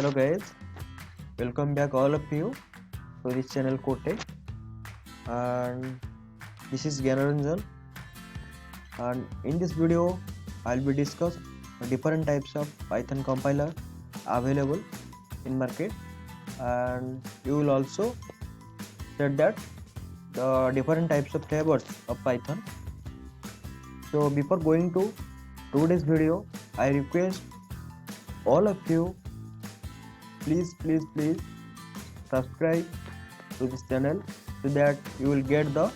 Hello guys, welcome back all of you to this channel Kote, and this is Gyanaranjan, and in this video I'll be discuss different types of Python compiler available in market, and you will also said that the different types of flavors of Python. So before going to today's video, I request all of you, please subscribe to this channel so that you will get the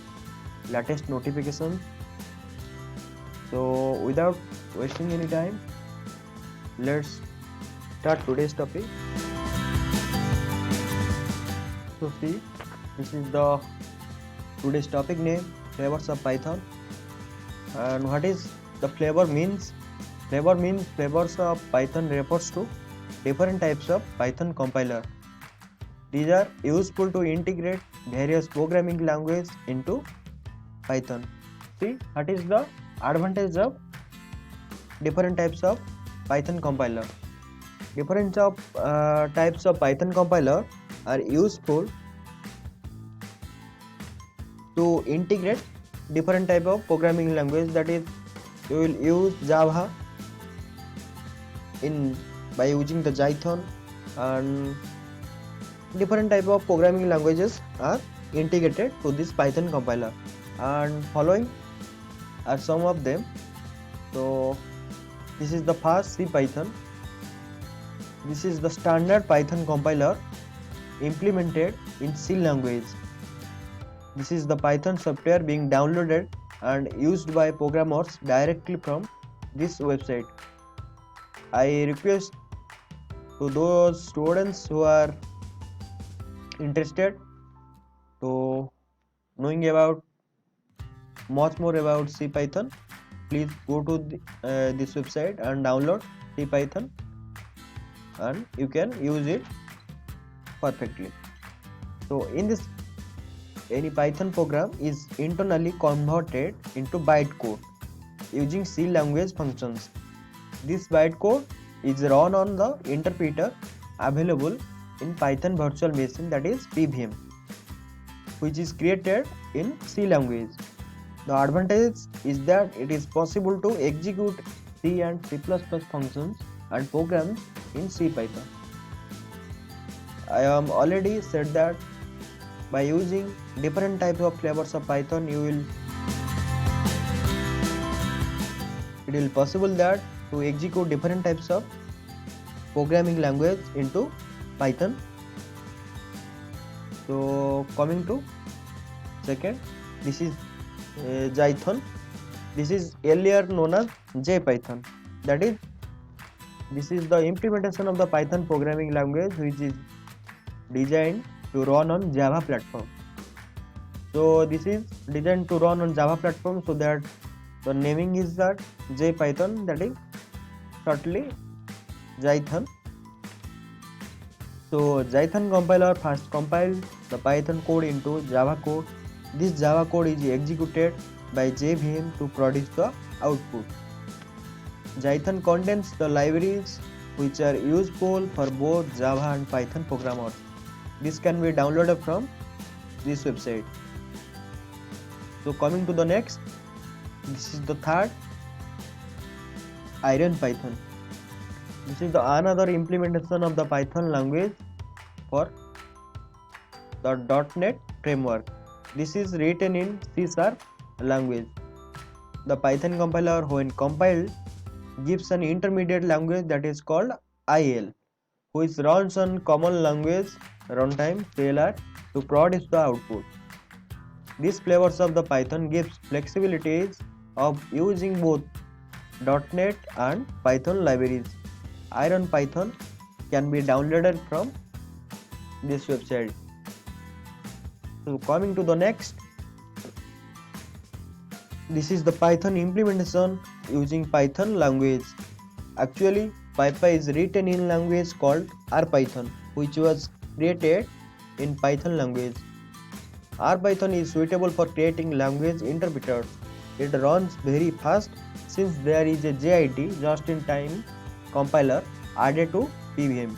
latest notifications. So without wasting any time, let's start today's topic. So see, this is the today's topic name, flavors of Python. And what is the flavor means? Flavor means flavors of Python refers to different types of Python compiler. These are useful to integrate various programming languages into Python. See, what is the advantage of different types of Python compiler? Different types of Python compiler are useful to integrate different type of programming language. That is, you will use Java by using the Python, and different type of programming languages are integrated to this Python compiler, and following are some of them. So this is the first CPython. This is the standard Python compiler implemented in C language. This is the Python software being downloaded and used by programmers directly from this website. I request to those students who are interested to knowing about much more about CPython, please go to this website and download CPython, and you can use it perfectly. So in this, any Python program is internally converted into bytecode using C language functions. This bytecode is run on the interpreter available in Python virtual machine, that is PVM, which is created in C language. The advantage is that it is possible to execute C and C++ functions and programs in CPython. I am already said that by using different types of flavors of Python, it will possible that to execute different types of programming language into Python. So coming to second, this is Jython. This is earlier known as JPython. That is, this is the implementation of the Python programming language which is designed to run on Java platform. So this is designed to run on Java platform, so that the naming is that JPython, that is shortly Jython. So Jython compiler first compiled the Python code into Java code. This Java code is executed by JVM to produce the output. Jython contains the libraries which are useful for both Java and Python programmers. This can be downloaded from this website. So coming to the next, this is the third, IronPython. This is the another implementation of the Python language for the .NET framework. This is written in C# language. The Python compiler, when compiled, gives an intermediate language that is called IL, which runs on common language runtime CLR to produce the output. These flavors of the Python gives flexibilities of using both .NET and Python libraries. IronPython can be downloaded from this website. So coming to the next, this is the Python implementation using Python language. Actually, PyPy is written in language called RPython, which was created in Python language. RPython is suitable for creating language interpreters. It runs very fast since there is a JIT, just-in-time compiler, added to PVM.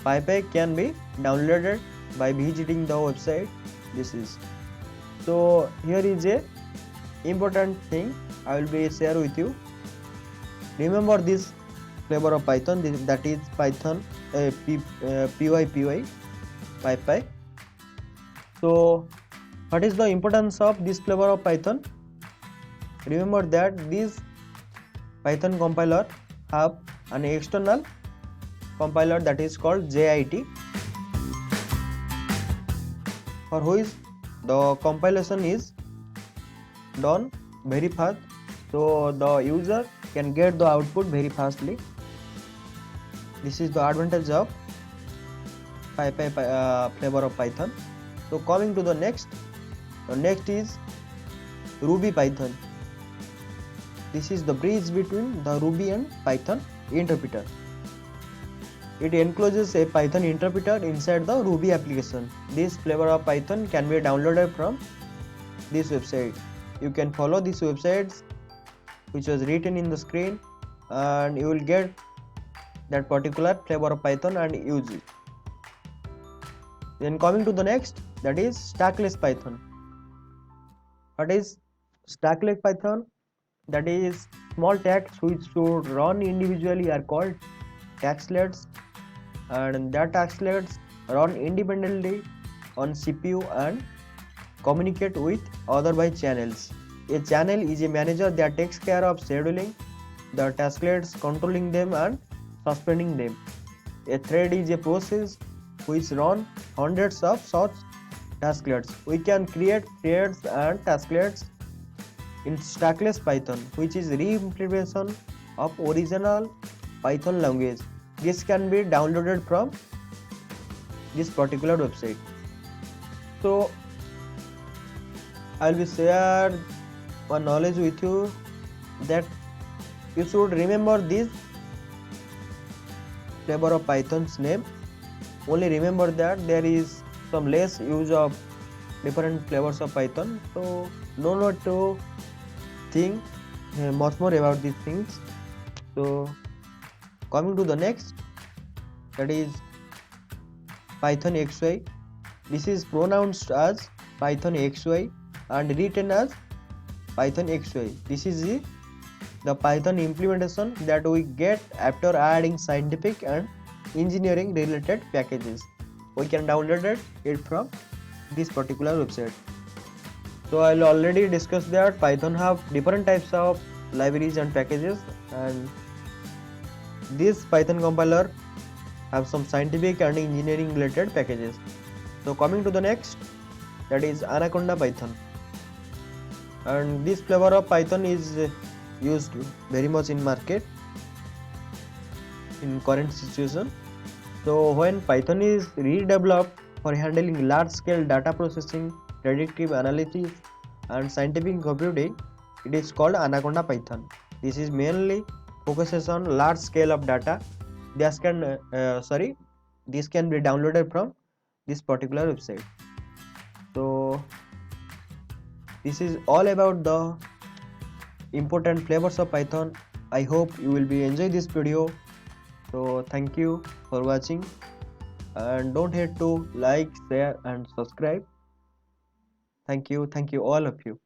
PyPy can be downloaded by visiting the website. This is so here is a important thing I will be share with you. Remember this flavor of Python, that is Python PyPy. So what is the importance of this flavor of Python? Remember that this Python compiler have an external compiler that is called JIT, for which the compilation is done very fast, so the user can get the output very fastly. This is the advantage of flavor of Python. So coming to the next is Ruby Python. This is the bridge between the Ruby and Python interpreter. It encloses a Python interpreter inside the Ruby application. This flavor of Python can be downloaded from this website. You can follow these websites which was written in the screen, and you will get that particular flavor of Python and use it. Then coming to the next, that is stackless Python. What is stackless Python? That is small tasks which should run individually are called tasklets, and that tasklets run independently on CPU and communicate with other by channels. A channel is a manager that takes care of scheduling the tasklets, controlling them and suspending them. A thread is a process which run hundreds of such tasklets. We can create threads and tasklets in stackless Python, which is re-implementation of original Python language. This can be downloaded from this particular website. So I will share one knowledge with you that you should remember this flavor of Python's name. Only remember that there is some less use of different flavors of Python, so no need to think much more about these things. So coming to the next, that is Python XY. This is pronounced as Python XY and written as Python XY. This is the Python implementation that we get after adding scientific and engineering related packages. We can download it from this particular website. So I'll already discuss that Python have different types of libraries and packages, and this Python compiler have some scientific and engineering related packages. So coming to the next, that is Anaconda Python, and this flavor of Python is used very much in market in current situation. So when Python is redeveloped for handling large scale data processing, predictive analysis and scientific computing, it is called Anaconda Python. This is mainly focuses on large scale of data. This can be downloaded from this particular website. So this is all about the important flavors of Python. I hope you will be enjoy this video. So thank you for watching, and don't hate to like, share and subscribe. Thank you all of you.